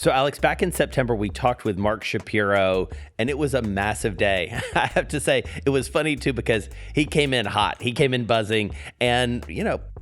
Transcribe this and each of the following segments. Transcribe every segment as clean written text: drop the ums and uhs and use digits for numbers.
So, Alex, back in September, we talked with Mark Shapiro, and it was a massive day. I have to say, it was funny, too, because he came in hot. He came in buzzing. And,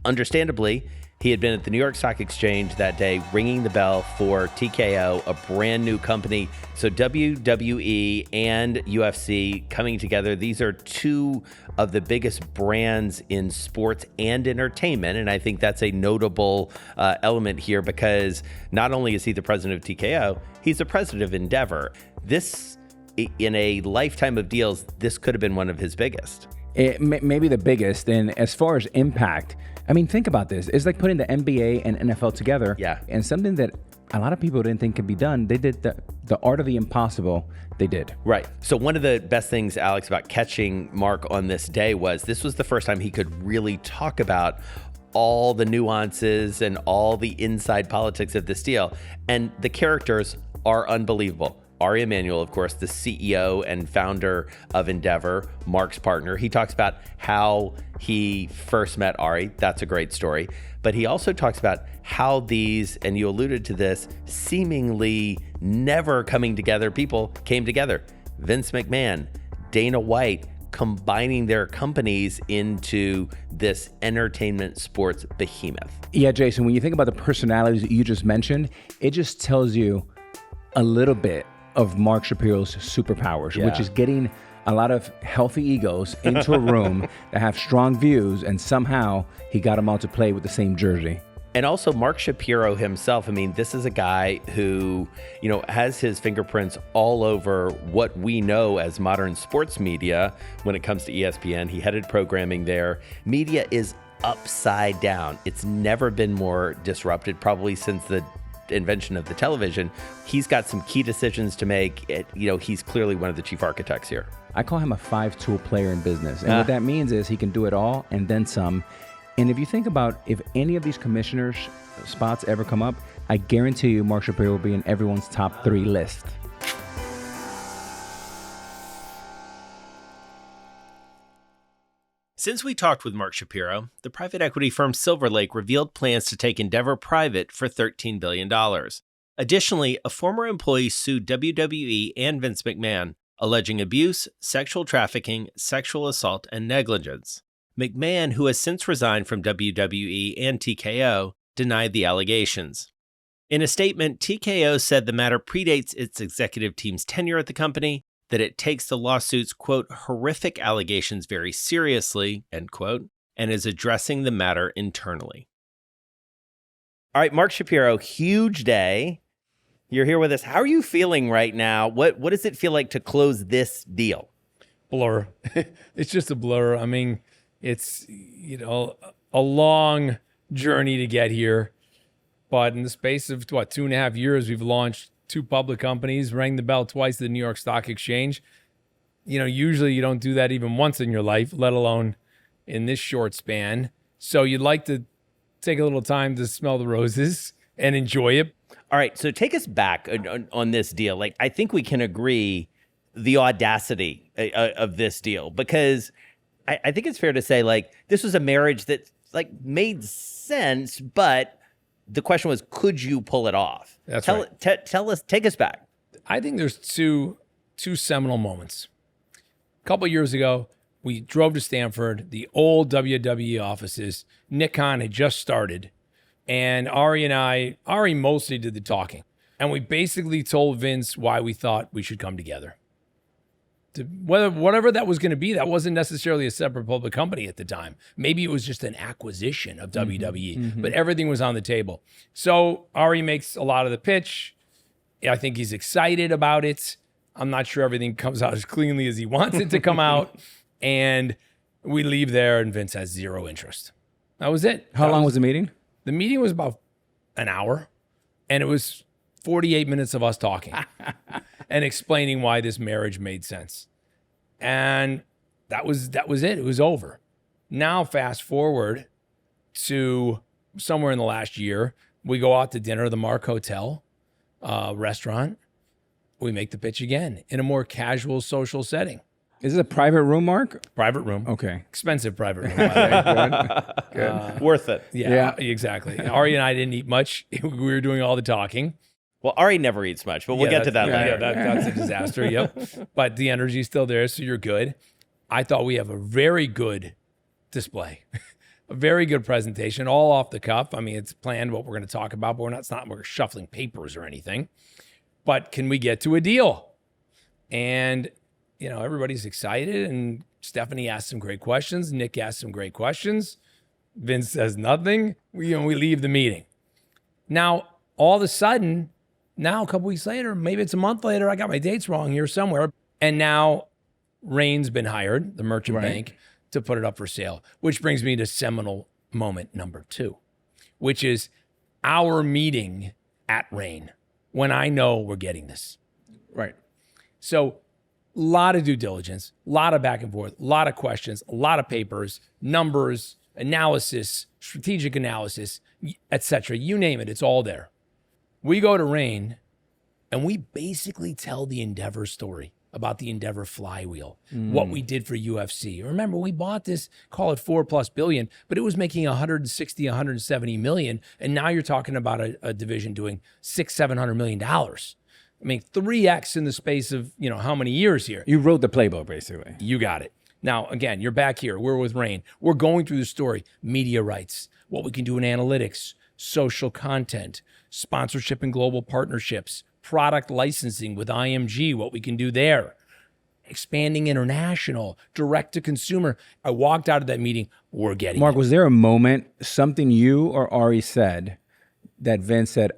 understandably, he had been at the New York Stock Exchange that day, ringing the bell for TKO, a brand new company. So WWE and UFC coming together. These are two of the biggest brands in sports and entertainment. And I think that's a notable element here because not only is he the president of TKO, he's the president of Endeavor. This, in a lifetime of deals, this could have been one of his biggest. It may be the biggest. And as far as impact, I mean, think about this. It's like putting the NBA and NFL together. Yeah. And something that a lot of people didn't think could be done. They did the art of the impossible. They did. Right. So one of the best things, Alex, about catching Mark on this day was this was the first time he could really talk about all the nuances and all the inside politics of this deal. And the characters are unbelievable. Ari Emanuel, of course, the CEO and founder of Endeavor, Mark's partner. He talks about how he first met Ari. That's a great story. But he also talks about how these, and you alluded to this, seemingly never coming together people came together. Vince McMahon, Dana White, combining their companies into this entertainment sports behemoth. Yeah, Jason, when you think about the personalities that you just mentioned, it just tells you a little bit of Mark Shapiro's superpowers, which is getting a lot of healthy egos into a room that have strong views, and somehow he got them all to play with the same jersey. And also Mark Shapiro himself, I mean, this is a guy who, has his fingerprints all over what we know as modern sports media when it comes to ESPN. He headed programming there. Media is upside down. It's never been more disrupted, probably since the invention of the television. He's got some key decisions to make. He's clearly one of the chief architects here. I call him a 5-tool player in business. And what that means is he can do it all and then some. And if you think about if any of these commissioners spots ever come up, I guarantee you Mark Shapiro will be in everyone's top 3 list. Since we talked with Mark Shapiro, the private equity firm Silver Lake revealed plans to take Endeavor private for $13 billion. Additionally, a former employee sued WWE and Vince McMahon, alleging abuse, sexual trafficking, sexual assault, and negligence. McMahon, who has since resigned from WWE and TKO, denied the allegations. In a statement, TKO said the matter predates its executive team's tenure at the company, that it takes the lawsuit's, quote, horrific allegations very seriously, end quote, and is addressing the matter internally. All right, Mark Shapiro, huge day. You're here with us. How are you feeling right now? What does it feel like to close this deal? Blur. It's just a blur. I mean, it's, a long journey to get here. But in the space of, 2.5 years, we've launched 2 public companies, rang the bell twice at the New York Stock Exchange. Usually you don't do that even once in your life, let alone in this short span. So you'd like to take a little time to smell the roses and enjoy it. All right, so take us back on this deal. Like, I think we can agree the audacity of this deal, because I think it's fair to say, like, this was a marriage that, like, made sense, but the question was, could you pull it off? That's right. Tell us, take us back. I think there's two seminal moments. A couple of years ago, we drove to Stanford, the old WWE offices. Nick Khan had just started, and Ari mostly did the talking. And we basically told Vince why we thought we should come together. Whatever that was going to be, that wasn't necessarily a separate public company at the time. Maybe it was just an acquisition of WWE, but everything was on the table. So Ari makes a lot of the pitch. I think he's excited about it. I'm not sure everything comes out as cleanly as he wants it to come out. And we leave there and Vince has zero interest. That was it. How long was the meeting? The meeting was about an hour, and it was 48 minutes of us talking and explaining why this marriage made sense. And that was it. It was over. Now, fast forward to somewhere in the last year, we go out to dinner at the Mark Hotel restaurant. We make the pitch again in a more casual social setting. Is it a private room, Mark? Private room. Okay. Expensive private room. By the way. Good. Worth it. Yeah, exactly. Ari and I didn't eat much. We were doing all the talking. Well, Ari never eats much, but we'll get to that later. That's a disaster. Yep. But the energy's still there, so you're good. I thought we have a very good display, a very good presentation, all off the cuff. I mean, it's planned what we're going to talk about, but we're shuffling papers or anything. But can we get to a deal? And, everybody's excited, and Stephanie asked some great questions. Nick asked some great questions. Vince says nothing. We leave the meeting. Now, all of a sudden, now a couple weeks later, maybe it's a month later, I got my dates wrong here somewhere. And now Rain's been hired, the merchant bank, to put it up for sale, which brings me to seminal moment number 2, which is our meeting at Rain when I know we're getting this. Right. So a lot of due diligence, a lot of back and forth, a lot of questions, a lot of papers, numbers, analysis, strategic analysis, etc. You name it, it's all there. We go to Rain and we basically tell the Endeavor story about the Endeavor flywheel, what we did for UFC. Remember, we bought this, call it $4+ billion, but it was making 160, 170 million. And now you're talking about a division doing $600-700 million. I mean, 3X in the space of, how many years here? You wrote the playbook, basically. You got it. Now, again, you're back here. We're with Rain. We're going through the story, media rights, what we can do in analytics, social content, sponsorship and global partnerships, product licensing with IMG, what we can do there, expanding international, direct to consumer. I walked out of that meeting, we're getting Mark, it. was there a moment, something you or Ari said that Vince said,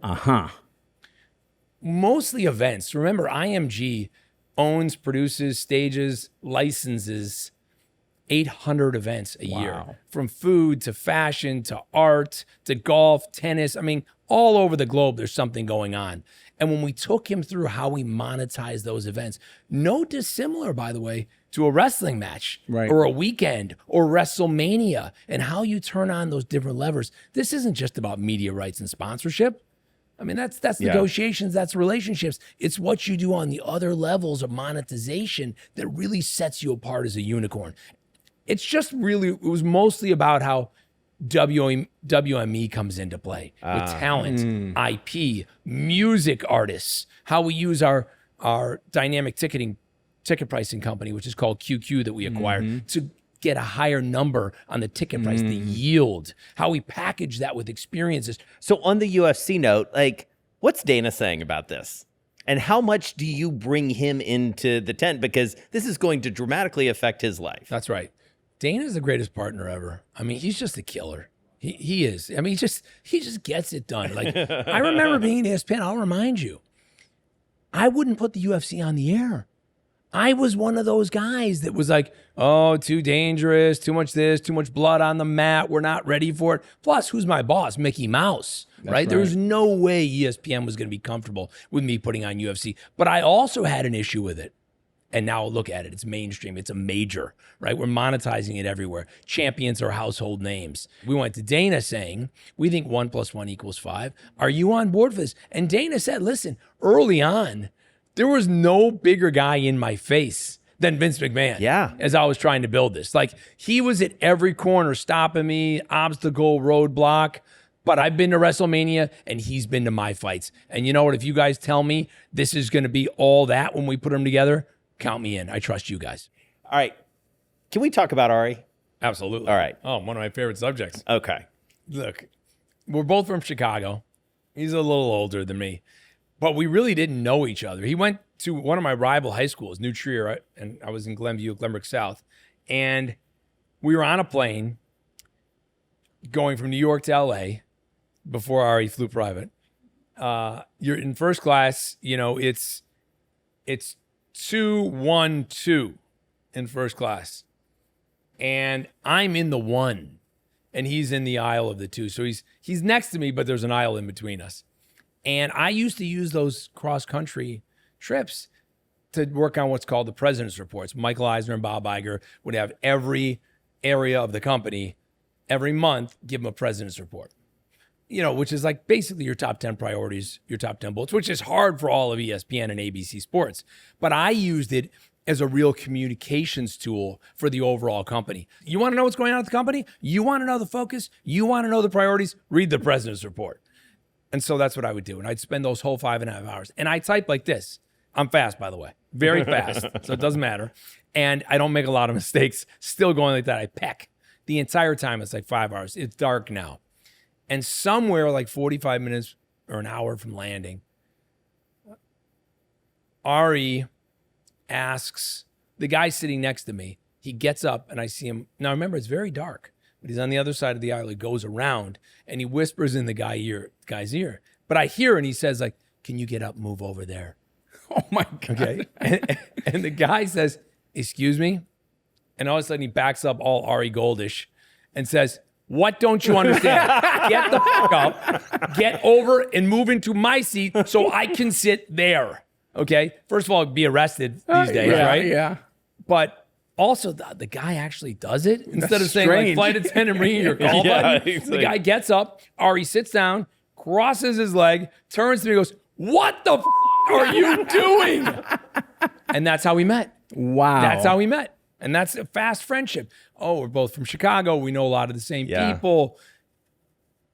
Mostly events. Remember, IMG owns, produces, stages, licenses 800 events a year, from food to fashion to art to golf, tennis. I mean, all over the globe, there's something going on. And when we took him through how we monetize those events, no dissimilar, by the way, to a wrestling match or a weekend or WrestleMania, and how you turn on those different levers. This isn't just about media rights and sponsorship. I mean, that's negotiations, that's relationships. It's what you do on the other levels of monetization that really sets you apart as a unicorn. It's just really, it was mostly about how WME comes into play with talent, IP, music artists, how we use our dynamic ticket pricing company, which is called QQ, that we acquired, to get a higher number on the ticket price, the yield, how we package that with experiences. So on the UFC note, what's Dana saying about this? And how much do you bring him into the tent? Because this is going to dramatically affect his life. That's right. Dana's the greatest partner ever. I mean, he's just a killer. He is. I mean, he just gets it done. I remember being at ESPN. I'll remind you, I wouldn't put the UFC on the air. I was one of those guys that was like, oh, too dangerous, too much this, too much blood on the mat. We're not ready for it. Plus, who's my boss? Mickey Mouse, right? There was no way ESPN was going to be comfortable with me putting on UFC. But I also had an issue with it. And now look at it. It's mainstream. It's a major, right? We're monetizing it everywhere. Champions are household names. We went to Dana saying, we think 1 + 1 = 5. Are you on board for this? And Dana said, listen, early on, there was no bigger guy in my face than Vince McMahon. Yeah. As I was trying to build this. He was at every corner stopping me, obstacle, roadblock. But I've been to WrestleMania and he's been to my fights. And you know what? If you guys tell me this is going to be all that when we put them together, count me in. I trust you guys. All right. Can we talk about Ari? Absolutely. All right. Oh, one of my favorite subjects. Okay. Look, we're both from Chicago. He's a little older than me, but we really didn't know each other. He went to one of my rival high schools, New Trier, and I was in Glenview, Glenbrook South. And we were on a plane going from New York to LA before Ari flew private. You're in first class, it's 2-1-2 in first class. And I'm in the 1 and he's in the aisle of the 2. So he's next to me, but there's an aisle in between us. And I used to use those cross-country trips to work on what's called the President's Reports. Michael Eisner and Bob Iger would have every area of the company every month give them a President's Report. Which is basically your top 10 priorities, your top 10 bullets, which is hard for all of ESPN and ABC Sports. But I used it as a real communications tool for the overall company. You want to know what's going on at the company? You want to know the focus? You want to know the priorities? Read the President's Report. And so that's what I would do. And I'd spend those whole 5.5 hours. And I type like this. I'm fast, by the way. Very fast. So it doesn't matter. And I don't make a lot of mistakes. Still going like that. I peck. The entire time, it's like 5 hours. It's dark now. And somewhere like 45 minutes or an hour from landing, Ari asks, the guy sitting next to me, he gets up and I see him. Now remember, it's very dark, but he's on the other side of the aisle. He goes around and he whispers in the guy's ear. But I hear and he says like, can you get up, move over there? Oh my God. Okay. And the guy says, excuse me? And all of a sudden he backs up all Ari Goldish and says, what don't you understand? Get the fuck up, get over and move into my seat so I can sit there. Okay? First of all, be arrested these days, right? Yeah. But also the guy actually does it. Instead of saying strange. like flight attendant ringing your call button, the guy gets up, Ari sits down, crosses his leg, turns to me and goes, what the are you doing? And that's how we met. Wow. That's how we met. And that's a fast friendship. Oh, we're both from Chicago. We know a lot of the same people.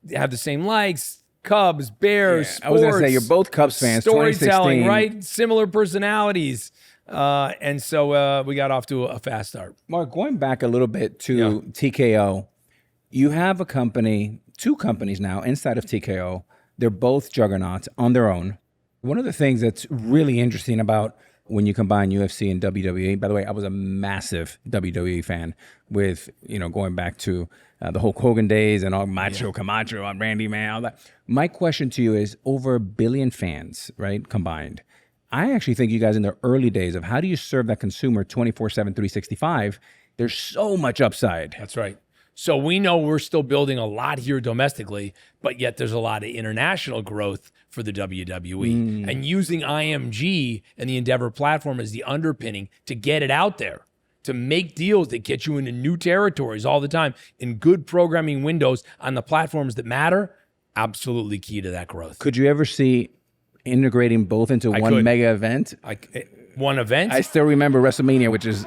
They have the same likes. Cubs, Bears, sports. I was going to say, you're both Cubs fans. Storytelling, 2016. right? Similar personalities. And so we got off to a fast start. Mark, going back a little bit to TKO, you have a company, 2 companies now inside of TKO. They're both juggernauts on their own. One of the things that's really interesting about when you combine UFC and WWE, by the way, I was a massive WWE fan with, going back to the Hulk Hogan days and all Macho Camacho on Randy, man, all that. My question to you is, over 1 billion fans, right, combined, I actually think you guys in the early days of how do you serve that consumer 24/7, 365, there's so much upside. That's right. So we know we're still building a lot here domestically, but yet there's a lot of international growth for the WWE. And using IMG and the Endeavor platform as the underpinning to get it out there, to make deals that get you into new territories all the time in good programming windows on the platforms that matter, absolutely key to that growth. Could you ever see integrating both into one mega event? One event? I still remember WrestleMania, which is,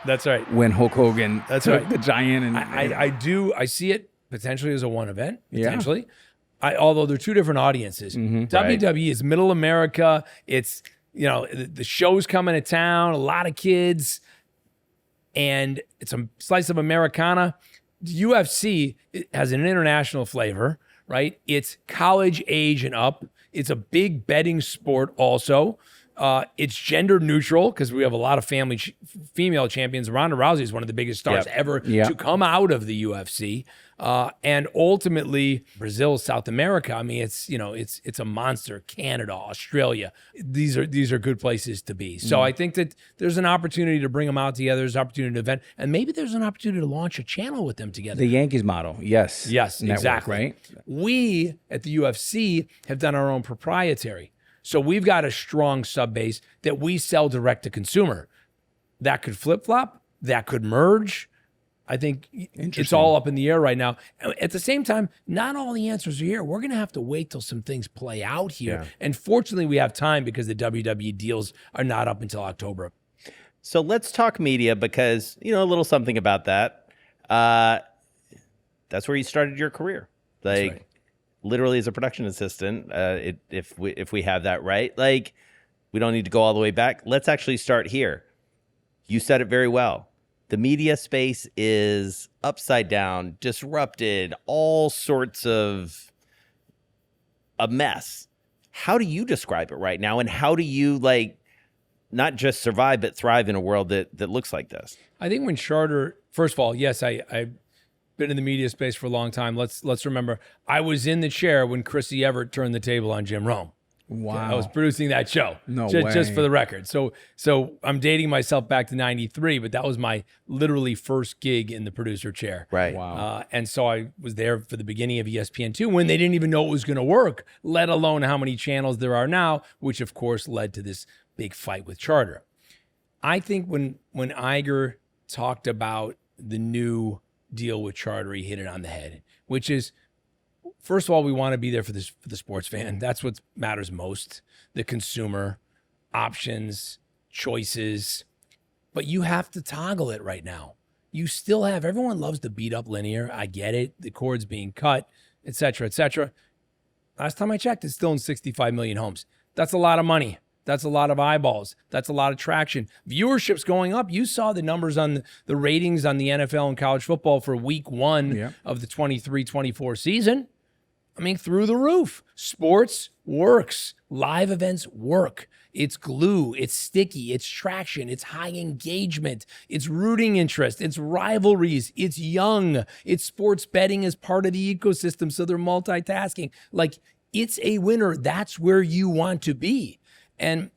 That's right. when Hulk Hogan took the Giant. And I see it potentially as a one event, potentially. Although they're 2 different audiences. WWE is middle America. It's, the show's coming to town, a lot of kids, and it's a slice of Americana. UFC has an international flavor, right? It's college age and up. It's a big betting sport also. It's gender neutral because we have a lot of female champions. Ronda Rousey is one of the biggest stars ever to come out of the UFC. And ultimately, Brazil, South America. I mean, it's a monster. Canada, Australia. These are good places to be. So I think that there's an opportunity to bring them out together. There's an opportunity to event, and maybe there's an opportunity to launch a channel with them together. The Yankees model, yes, network, exactly. Right. We at the UFC have done our own proprietary. So we've got a strong sub base that we sell direct to consumer. That could flip-flop. That could merge. I think it's all up in the air right now. At the same time, not all the answers are here. We're going to have to wait till some things play out here. Yeah. And fortunately, we have time because the WWE deals are not up until October. So let's talk media because, a little something about that. That's where you started your career. Like, right. Literally as a production assistant, if we have that right. Like, we don't need to go all the way back. Let's actually start here. You said it very well. The media space is upside down, disrupted, all sorts of a mess. How do you describe it right now? And how do you, not just survive, but thrive in a world that looks like this? I think when Charter, first of all, yes, I've been in the media space for a long time. Let's remember, I was in the chair when Chrissy Everett turned the table on Jim Rome. Wow. I was producing that show. No way. Just for the record. So I'm dating myself back to 93, but that was my literally first gig in the producer chair. Right. Wow. And so I was there for the beginning of ESPN2 when they didn't even know it was going to work, let alone how many channels there are now, which of course led to this big fight with Charter. I think when Iger talked about the new deal with Charter, he hit it on the head, which is, first of all, we want to be there for the sports fan. That's what matters most. The consumer, options, choices. But you have to toggle it right now. You still have, everyone loves to beat up linear. I get it. The cord's being cut, et cetera, et cetera. Last time I checked, it's still in 65 million homes. That's a lot of money. That's a lot of eyeballs. That's a lot of traction. Viewership's going up. You saw the numbers on the ratings on the NFL and college football for week 1 of the 23-24 season. I mean, through the roof. Sports works. Live events work. It's glue. It's sticky. It's traction. It's high engagement. It's rooting interest. It's rivalries. It's young. It's sports betting as part of the ecosystem, so they're multitasking. Like, it's a winner. That's where you want to be. And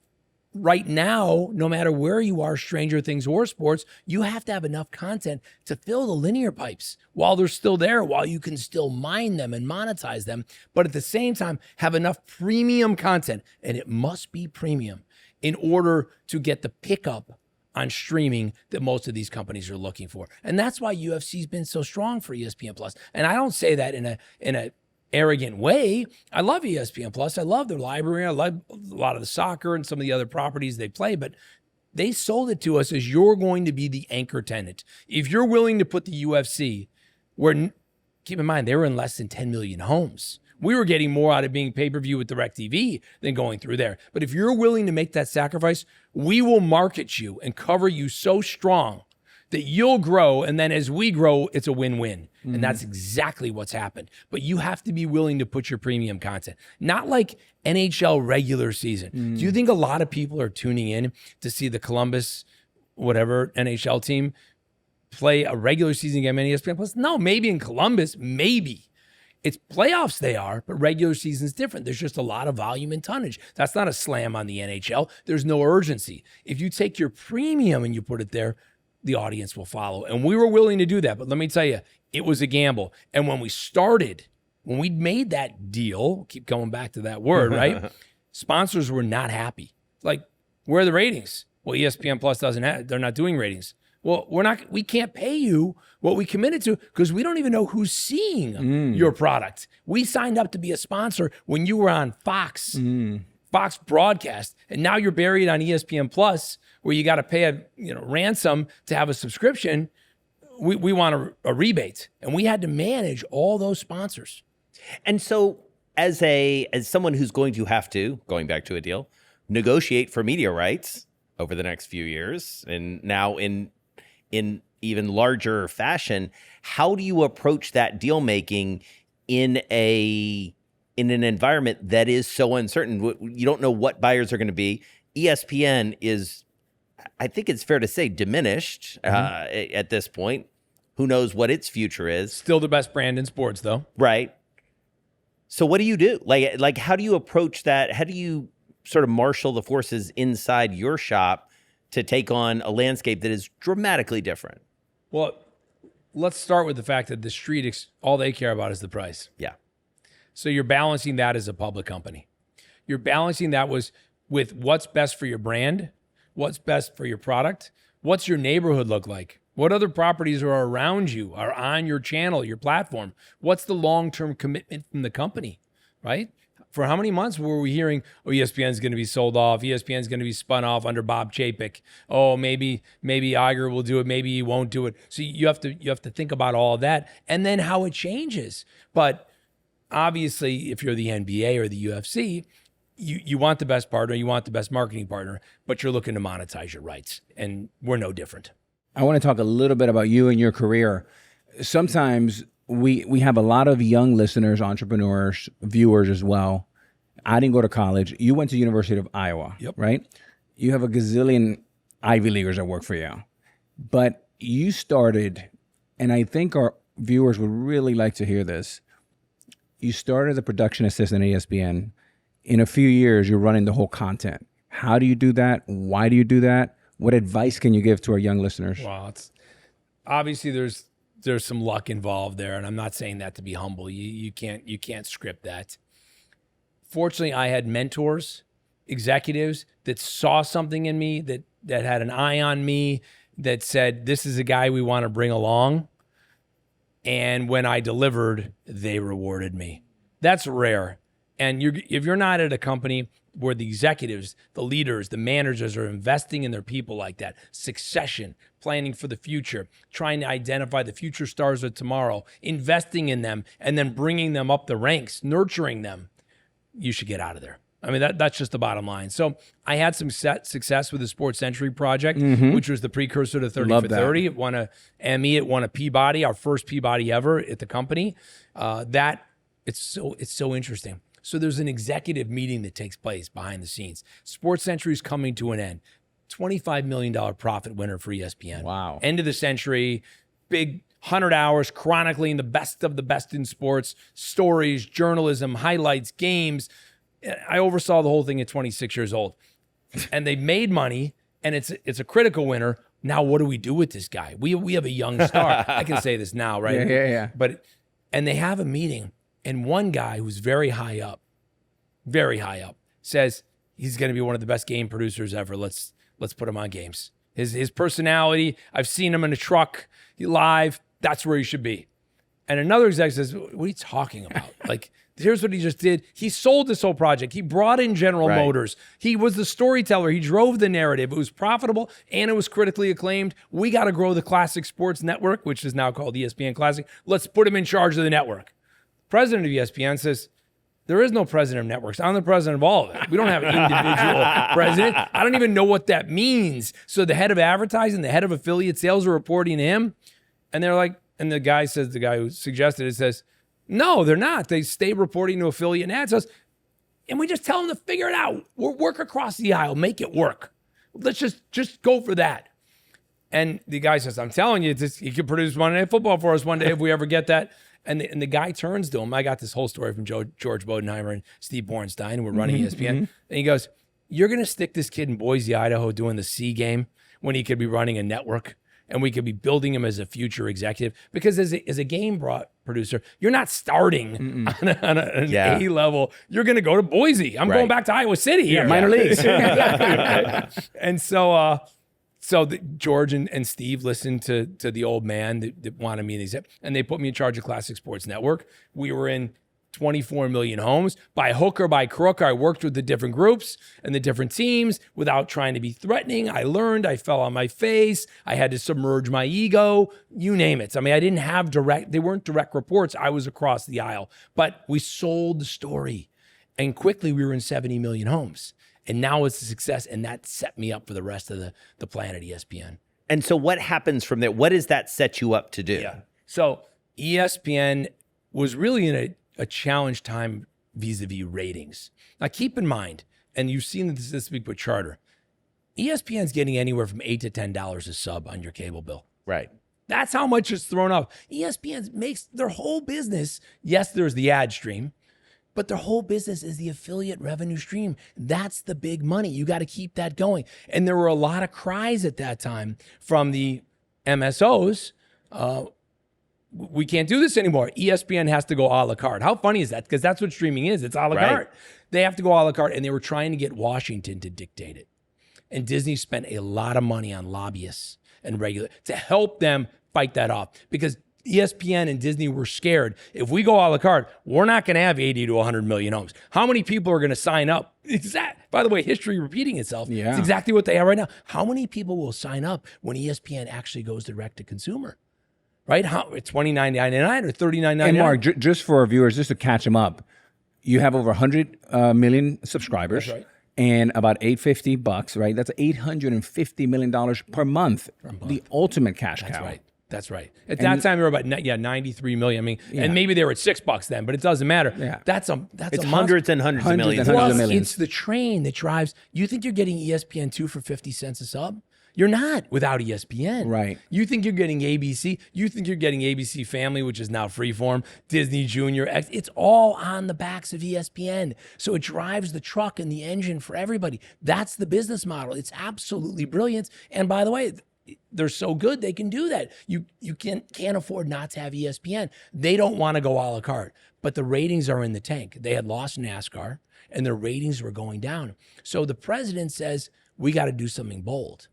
right now, no matter where you are, Stranger Things or sports, you have to have enough content to fill the linear pipes while they're still there, while you can still mine them and monetize them. But at the same time, have enough premium content, and it must be premium, in order to get the pickup on streaming that most of these companies are looking for. And that's why UFC's been so strong for ESPN Plus. And I don't say that in a arrogant way. I love ESPN Plus. I love their library. I love a lot of the soccer and some of the other properties they play, but they sold it to us as you're going to be the anchor tenant. If you're willing to put the UFC, where, keep in mind, they were in less than 10 million homes. We were getting more out of being pay-per-view with DirecTV than going through there. But if you're willing to make that sacrifice, we will market you and cover you so strong that you'll grow, and then as we grow, it's a win-win. And that's exactly what's happened. But you have to be willing to put your premium content. Not like NHL regular season. Do you think a lot of people are tuning in to see the Columbus, whatever, NHL team play a regular season game on ESPN Plus? No, maybe in Columbus, maybe. It's playoffs they are, but regular season's different. There's just a lot of volume and tonnage. That's not a slam on the NHL. There's no urgency. If you take your premium and you put it there, the audience will follow. And we were willing to do that. But let me tell you, it was a gamble. And when we started, when we made that deal, keep going back to that word, right? Sponsors were not happy. Like, where are the ratings? Well, ESPN Plus they're not doing ratings. Well, we can't pay you what we committed to because we don't even know who's seeing your product. We signed up to be a sponsor when you were on Fox broadcast, and now you're buried on ESPN Plus, where you got to pay a ransom to have a subscription. We want a rebate, and we had to manage all those sponsors. And so, as someone who's going to have to, going back to a deal, negotiate for media rights over the next few years, and now in even larger fashion, how do you approach that deal making in an environment that is so uncertain? You don't know what buyers are going to be. ESPN is, I think it's fair to say, diminished at this point. Who knows what its future is? Still the best brand in sports, though. Right. So what do you do? Like, how do you approach that? How do you sort of marshal the forces inside your shop to take on a landscape that is dramatically different? Well, let's start with the fact that the street, all they care about is the price. Yeah. So you're balancing that as a public company. You're balancing that with what's best for your brand, what's best for your product, what's your neighborhood look like, what other properties are around you, are on your channel, your platform, what's the long-term commitment from the company, right? For how many months were we hearing, oh, ESPN's going to be sold off, ESPN's going to be spun off under Bob Chapek, oh, maybe Iger will do it, maybe he won't do it. So you have to think about all of that and then how it changes. But obviously, if you're the NBA or the UFC, you want the best partner, you want the best marketing partner, but you're looking to monetize your rights, and we're no different. I want to talk a little bit about you and your career. Sometimes we have a lot of young listeners, entrepreneurs, viewers as well. I didn't go to college. You went to University of Iowa, right? You have a gazillion Ivy Leaguers that work for you. But you started, and I think our viewers would really like to hear this, you started as a production assistant at ESPN. In a few years, you're running the whole content. How do you do that? Why do you do that? What advice can you give to our young listeners? Wow, it's obviously there's some luck involved there, and I'm not saying that to be humble. You can't script that. Fortunately, I had mentors, executives that saw something in me, that had an eye on me, that said, this is a guy we want to bring along. And when I delivered, they rewarded me. That's rare. And if you're not at a company where the executives, the leaders, the managers are investing in their people like that, succession, planning for the future, trying to identify the future stars of tomorrow, investing in them, and then bringing them up the ranks, nurturing them, you should get out of there. I mean, that's just the bottom line. So I had some success with the Sports Century project, which was the precursor to 30 for 30. It won a Emmy. It won a Peabody, our first Peabody ever at the company. It's so interesting. So there's an executive meeting that takes place behind the scenes. Sports Century is coming to an end. $25 million profit winner for ESPN. Wow. End of the century, big 100 hours chronicling the best of the best in sports, stories, journalism, highlights, games. I oversaw the whole thing at 26 years old. And they made money, and it's a critical winner. Now what do we do with this guy? We have a young star. I can say this now, right? Yeah. And they have a meeting, and one guy who's very high up, says he's going to be one of the best game producers ever. Let's put him on games. His personality, I've seen him in a truck live. That's where he should be. And another executive says, what are you talking about? Like, here's what he just did. He sold this whole project. He brought in General Motors. He was the storyteller. He drove the narrative. It was profitable and it was critically acclaimed. We got to grow the Classic Sports Network, which is now called ESPN Classic. Let's put him in charge of the network. President of ESPN says, there is no president of networks. I'm the president of all of it. We don't have an individual president. I don't even know what that means. So the head of advertising, the head of affiliate sales are reporting to him. And they're like, and the guy who suggested it says, no, they're not. They stay reporting to affiliate and ads. And we just tell them to figure it out. We'll work across the aisle, make it work. Let's just go for that. And the guy says, I'm telling you, he could produce Monday Night Football for us one day if we ever get that. And the guy turns to him. I got this whole story from George Bodenheimer and Steve Bornstein, who were running ESPN. And he goes, you're going to stick this kid in Boise, Idaho doing the C game when he could be running a network? And we could be building him as a future executive, because as a game producer, you're not starting on an A level. You're going to go to Boise. I'm going back to Iowa City here. Minor leagues. And so George and Steve listened to the old man that wanted me, and they put me in charge of Classic Sports Network. We were in 24 million homes. By hook or by crook, I worked with the different groups and the different teams without trying to be threatening. I learned, I fell on my face. I had to submerge my ego, you name it. I mean, I didn't have they weren't direct reports. I was across the aisle, but we sold the story, and quickly we were in 70 million homes. And now it's a success, and that set me up for the rest of the planet, ESPN. And so what happens from there? What does that set you up to do? Yeah. So ESPN was really in a challenge time vis-a-vis ratings. Now, keep in mind, and you've seen this week with Charter, ESPN's getting anywhere from $8 to $10 a sub on your cable bill. Right. That's how much it's thrown off. ESPN makes their whole business. Yes, there's the ad stream, but their whole business is the affiliate revenue stream. That's the big money. You got to keep that going. And there were a lot of cries at that time from the MSOs. We can't do this anymore. ESPN has to go a la carte. How funny is that? Because that's what streaming is. It's a la carte. They have to go a la carte, and they were trying to get Washington to dictate it. And Disney spent a lot of money on lobbyists and to help them fight that off, because ESPN and Disney were scared. If we go a la carte, we're not going to have 80 to 100 million homes. How many people are going to sign up? By the way, history repeating itself. Yeah. It's exactly what they are right now. How many people will sign up when ESPN actually goes direct to consumer? Right? It's $29.99 or $39.99. And Mark, just for our viewers, just to catch them up, you have over 100 million subscribers. That's right. And about $850, right? That's $850 million per month. The ultimate cash cow. That's right. At that time, they were about 93 million. I mean, and maybe they were at $6 then, but it doesn't matter. Yeah. That's hundreds and hundreds of millions. It's the train that drives. You think you're getting ESPN2 for 50 cents a sub? You're not without ESPN. Right. You think you're getting ABC. You think you're getting ABC Family, which is now Freeform, Disney Junior. It's all on the backs of ESPN. So it drives the truck and the engine for everybody. That's the business model. It's absolutely brilliant. And by the way, they're so good they can do that. You can't afford not to have ESPN. They don't want to go a la carte, but the ratings are in the tank. They had lost NASCAR, and their ratings were going down. So the president says, we got to do something bold.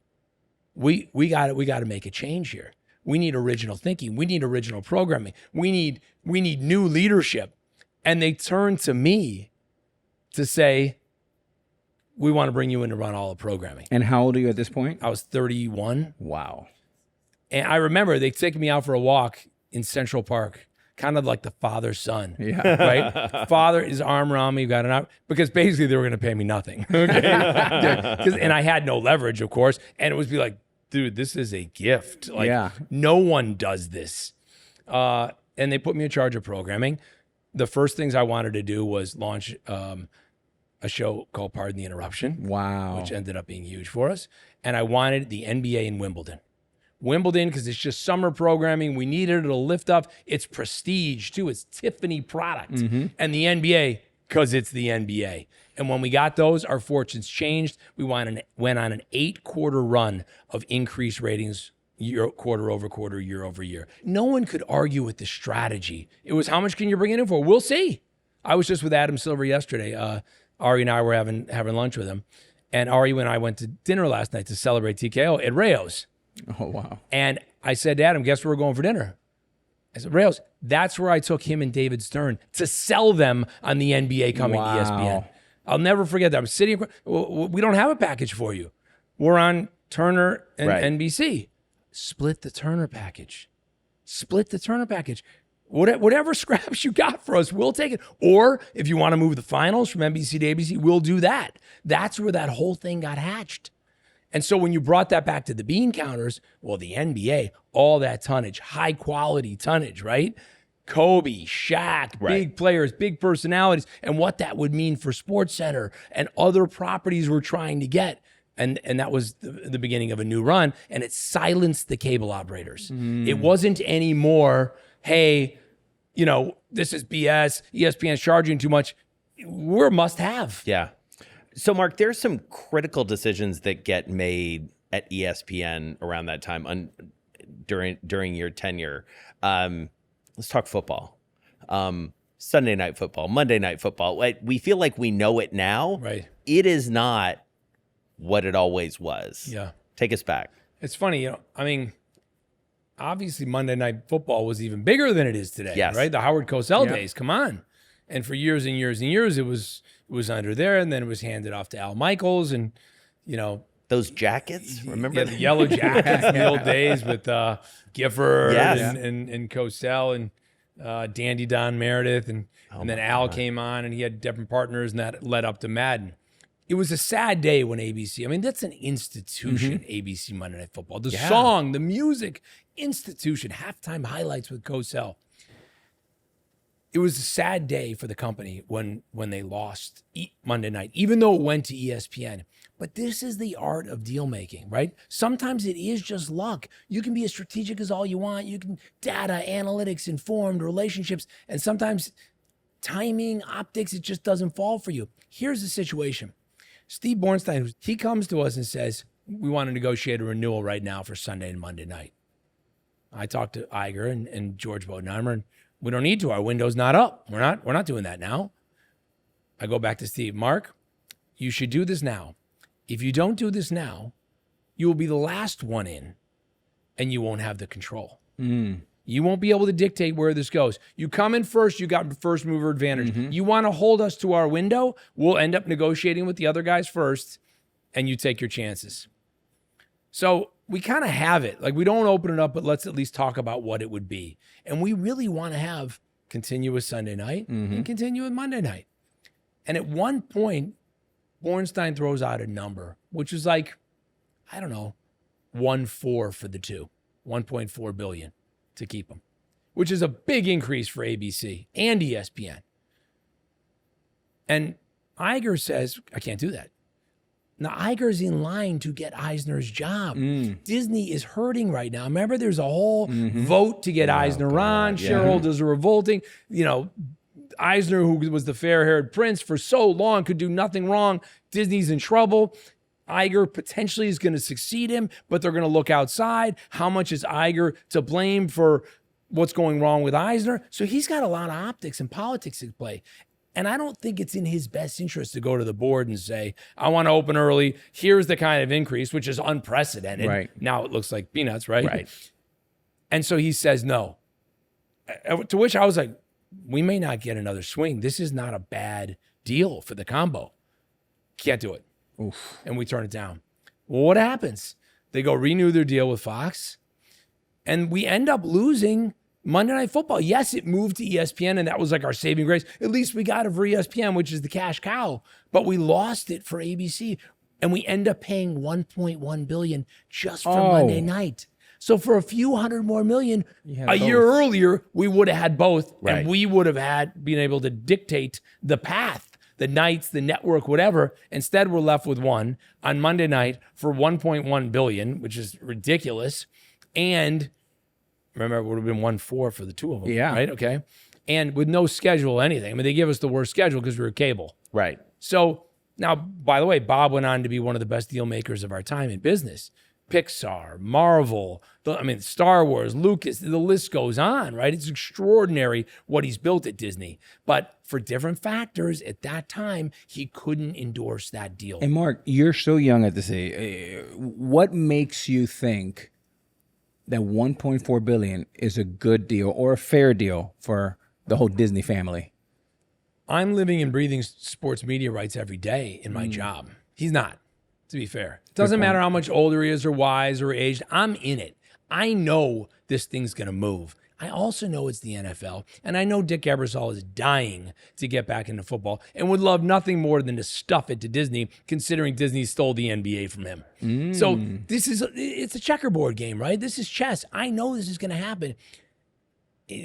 We got to make a change here. We need original thinking. We need original programming. We need new leadership. And they turned to me to say, we want to bring you in to run all the programming. And how old are you at this point? I was 31. Wow. And I remember they took me out for a walk in Central Park kind of like the father-son, Yeah. right? Father, his arm around me, got an arm, because basically they were going to pay me nothing, okay? And I had no leverage, of course, and it was be like, dude, this is a gift. Like, no one does this. And they put me in charge of programming. The first things I wanted to do was launch a show called Pardon the Interruption. Wow. Which ended up being huge for us. And I wanted the NBA in Wimbledon. Wimbledon, because it's just summer programming. We needed it to lift up. It's prestige, too. It's Tiffany product. And the NBA, because it's the NBA. And when we got those, our fortunes changed. We went on an 8-quarter run of increased ratings quarter over quarter, year over year. No one could argue with the strategy. It was, how much can you bring it in for? We'll see. I was just with Adam Silver yesterday. Ari and I were having lunch with him. And Ari and I went to dinner last night to celebrate TKO at Rayo's. Oh, wow. And I said to Adam, guess where we're going for dinner? I said, Rayo's. That's where I took him and David Stern to sell them on the NBA coming to ESPN. I'll never forget that. I'm sitting, we don't have a package for you. We're on Turner and NBC. Split the Turner package. Split the Turner package. Whatever scraps you got for us, we'll take it. Or if you want to move the finals from NBC to ABC, we'll do that. That's where that whole thing got hatched. And so when you brought that back to the bean counters, well, the NBA, all that tonnage, high quality tonnage, right? Kobe, Shaq, big players, big personalities, and what that would mean for SportsCenter and other properties we're trying to get. And that was the beginning of a new run, and it silenced the cable operators. It wasn't anymore, hey, this is BS, ESPN's charging too much. We're a must-have. Yeah. So, Mark, there's some critical decisions that get made at ESPN around that time during your tenure. Let's talk football. Sunday night football, Monday night football. We feel like we know it now. Right. It is not what it always was. Yeah. Take us back. It's funny, obviously Monday Night Football was even bigger than it is today, right? The Howard Cosell days, come on. And for years and years and years, it was under there, and then it was handed off to Al Michaels, and, those jackets, remember? Yeah, the yellow jackets in the old days with Gifford and Cosell and Dandy Don Meredith, and then Al came on, and he had different partners, and that led up to Madden. It was a sad day when ABC, that's an institution, ABC Monday Night Football. The song, the music, institution, halftime highlights with Cosell. It was a sad day for the company when they lost Monday night, even though it went to ESPN. But this is the art of deal making, right? Sometimes it is just luck. You can be as strategic as all you want. You can data, analytics, informed relationships, and sometimes timing, optics, it just doesn't fall for you. Here's the situation. Steve Bornstein, he comes to us and says, we want to negotiate a renewal right now for Sunday and Monday night. I talked to Iger and George Bodenheimer, and we don't need to. Our window's not up. We're not doing that now. I go back to Steve. Mark, you should do this now. If you don't do this now, you will be the last one in, and you won't have the control. You won't be able to dictate where this goes. You come in first, you got first mover advantage. You want to hold us to our window, we'll end up negotiating with the other guys first, and you take your chances. So we kind of have it. Like, we don't open it up, but let's at least talk about what it would be. And we really want to have continuous Sunday night and continuous Monday night. And at one point, Bornstein throws out a number, which is like, I don't know, 1.4 for the two, 1.4 billion. To keep them, which is a big increase for ABC and ESPN. And Iger says, I can't do that. Now, Iger's in line to get Eisner's job. Disney is hurting right now. Remember, there's a whole vote to get Eisner on. Shareholders are revolting. Eisner, who was the fair-haired prince for so long, could do nothing wrong. Disney's in trouble. Iger potentially is going to succeed him, but they're going to look outside. How much is Iger to blame for what's going wrong with Eisner? So he's got a lot of optics and politics at play. And I don't think it's in his best interest to go to the board and say, I want to open early. Here's the kind of increase, which is unprecedented. Right. Now it looks like peanuts, right? And so he says no. To which I was like, we may not get another swing. This is not a bad deal for the combo. Can't do it. Oof. And we turn it down. Well, what happens? They go renew their deal with Fox, and we end up losing Monday Night Football, yes, it moved to ESPN, and that was like our saving grace. At least we got it for ESPN, which is the cash cow. But we lost it for ABC, and we end up paying $1.1 billion just for Monday night. So for a few hundred more million, a year earlier, we would have had both, and we would have been able to dictate the path, the nights, the network, whatever. Instead, we're left with one on Monday night for $1.1 billion, which is ridiculous. And remember, it would have been 1.4 for the two of them. Yeah. Right? Okay. And with no schedule or anything. I mean, they give us the worst schedule because we were cable. Right. So now, by the way, Bob went on to be one of the best deal makers of our time in business. Pixar, Marvel, Star Wars, Lucas, the list goes on, right? It's extraordinary what he's built at Disney. But for different factors at that time, he couldn't endorse that deal. And Mark, you're so young at this age. What makes you think that $1.4 billion is a good deal or a fair deal for the whole Disney family? I'm living and breathing sports media rights every day in my job. He's not, to be fair. It doesn't matter how much older he is or wise or aged. I'm in it. I know this thing's going to move. I also know it's the NFL, and I know Dick Ebersol is dying to get back into football and would love nothing more than to stuff it to Disney, considering Disney stole the NBA from him. So it's a checkerboard game, right? This is chess. I know this is going to happen.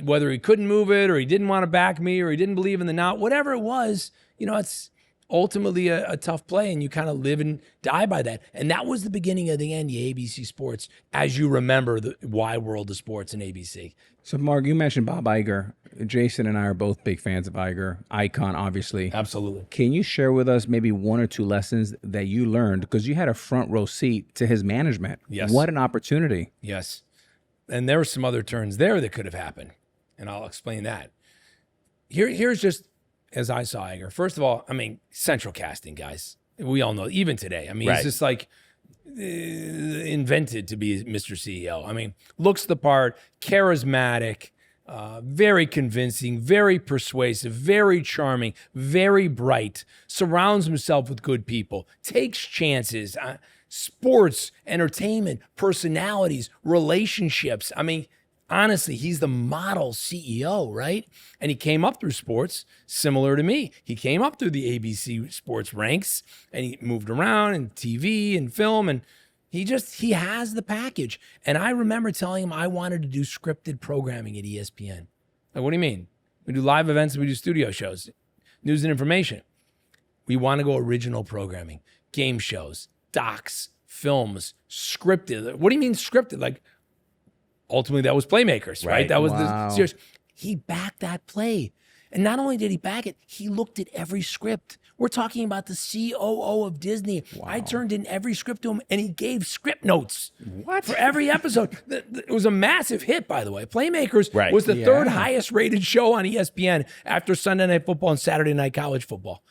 Whether he couldn't move it or he didn't want to back me or he didn't believe in the now, whatever it was, it's ultimately a tough play, and you kind of live and die by that. And that was the beginning of the end of ABC Sports, as you remember the wide world of sports and ABC. So, Mark, you mentioned Bob Iger. Jason and I are both big fans of Iger. Icon, obviously. Absolutely. Can you share with us maybe one or two lessons that you learned? Because you had a front row seat to his management. Yes. What an opportunity. Yes. And there were some other turns there that could have happened, and I'll explain that. Here's just, as I saw Iger. First of all, central casting, guys. We all know, even today. He's just like invented to be Mr. CEO. Looks the part, charismatic, very convincing, very persuasive, very charming, very bright, surrounds himself with good people, takes chances, sports, entertainment, personalities, relationships. Honestly, he's the model CEO, right? And he came up through sports, similar to me. He came up through the ABC sports ranks, and he moved around in TV and film, and he has the package. And I remember telling him I wanted to do scripted programming at ESPN. Like, what do you mean? We do live events, we do studio shows, news and information. We want to go original programming, game shows, docs, films, scripted. What do you mean scripted? Like, ultimately, that was Playmakers, right? That was the series. He backed that play. And not only did he back it, he looked at every script. We're talking about the COO of Disney. Wow. I turned in every script to him, and he gave script notes for every episode. It was a massive hit, by the way. Playmakers was the third highest rated show on ESPN after Sunday Night Football and Saturday Night College Football.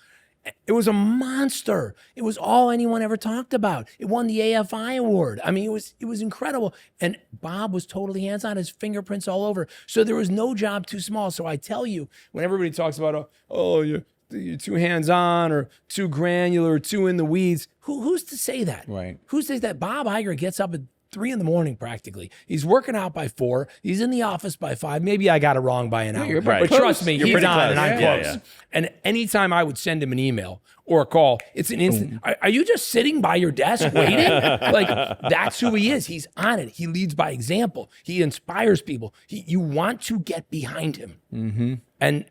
It was a monster. It was all anyone ever talked about. It won the AFI award. It was incredible. And Bob was totally hands-on, his fingerprints all over. So there was no job too small. So I tell you, when everybody talks about, you're too hands-on or too granular or too in the weeds, who's to say that? Right. Who says that? Bob Iger gets up at 3 a.m. practically. He's working out by 4. He's in the office by 5. Maybe I got it wrong by an hour. But trust me, he's on and I'm close. Yeah. And anytime I would send him an email or a call, it's an instant. Are you just sitting by your desk waiting? That's who he is. He's on it. He leads by example. He inspires people. You want to get behind him. Mm-hmm. And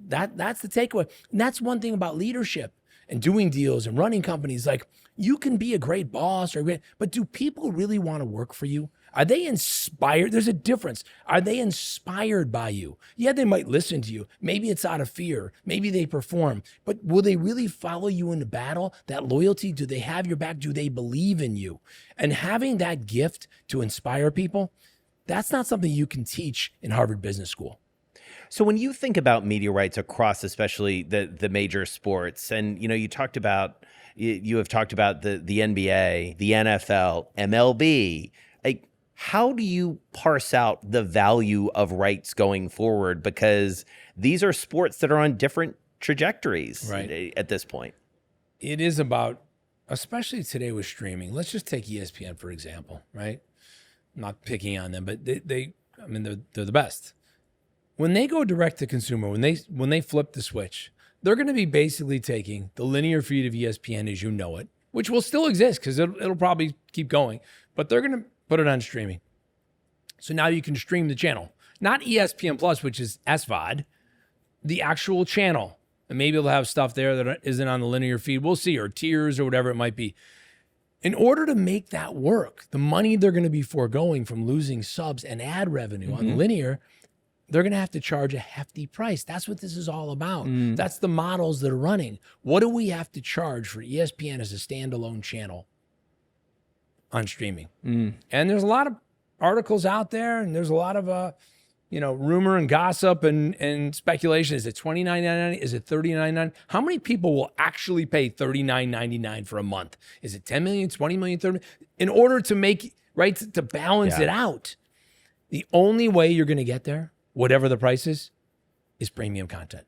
that's the takeaway. And that's one thing about leadership and doing deals and running companies. Like, you can be a great boss but do people really want to work for you? Are they inspired? There's a difference. Are they inspired by you? Yeah, they might listen to you. Maybe it's out of fear. Maybe they perform. But will they really follow you into battle? That loyalty, do they have your back? Do they believe in you? And having that gift to inspire people, that's not something you can teach in Harvard Business School. So when you think about media rights across, especially the major sports, and you have talked about the NBA, the NFL, MLB, like, how do you parse out the value of rights going forward? Because these are sports that are on different trajectories at this point. It is about, especially today with streaming. Let's just take ESPN, for example, right? I'm not picking on them, but they're the best. when they go direct to consumer, when they flip the switch, they're going to be basically taking the linear feed of ESPN as you know it, which will still exist because it'll probably keep going, but they're going to put it on streaming. So now you can stream the channel, not ESPN Plus, which is SVOD, the actual channel. And maybe they'll have stuff there that isn't on the linear feed. We'll see, or tiers or whatever it might be. In order to make that work, the money they're going to be foregoing from losing subs and ad revenue on the linear, they're going to have to charge a hefty price. That's what this is all about. That's the models that are running. What do we have to charge for ESPN as a standalone channel on streaming? And there's a lot of articles out there, and there's a lot of rumor and gossip and speculation. Is it $29.99? Is it $39.99? How many people will actually pay $39.99 for a month? Is it 10 million, 20 million, 30 million? In order to make, right, to balance it out. The only way you're going to get there, whatever the price is premium content.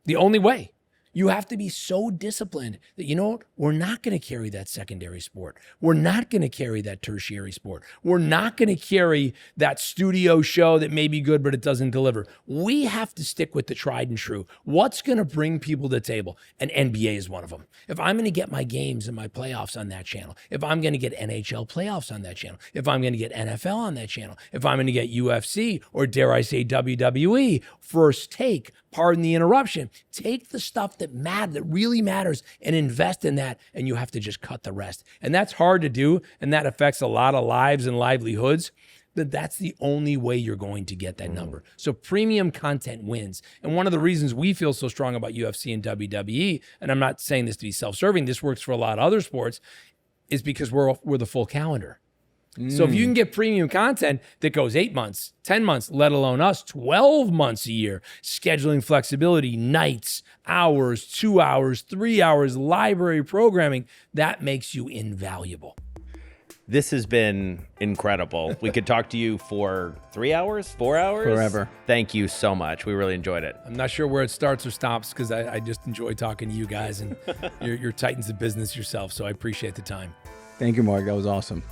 The only way. You have to be so disciplined that, you know what? We're not going to carry that secondary sport. We're not going to carry that tertiary sport. We're not going to carry that studio show that may be good, but it doesn't deliver. We have to stick with the tried and true. What's going to bring people to the table? And NBA is one of them. If I'm going to get my games and my playoffs on that channel, if I'm going to get NHL playoffs on that channel, if I'm going to get NFL on that channel, if I'm going to get UFC, or dare I say WWE, First Take, Pardon the Interruption, take the stuff that really matters and invest in that, and you have to just cut the rest. And that's hard to do, and that affects a lot of lives and livelihoods, but that's the only way you're going to get that number. So premium content wins. And one of the reasons we feel so strong about UFC and WWE, and I'm not saying this to be self-serving, this works for a lot of other sports, is because we're the full calendar. So if you can get premium content that goes 8 months, 10 months, let alone us, 12 months a year, scheduling flexibility, nights, hours, 2 hours, 3 hours, library programming, that makes you invaluable. This has been incredible. We could talk to you for 3 hours, 4 hours? Forever. Thank you so much. We really enjoyed it. I'm not sure where it starts or stops because I just enjoy talking to you guys, and you're titans of business yourself, so I appreciate the time. Thank you, Mark. That was awesome.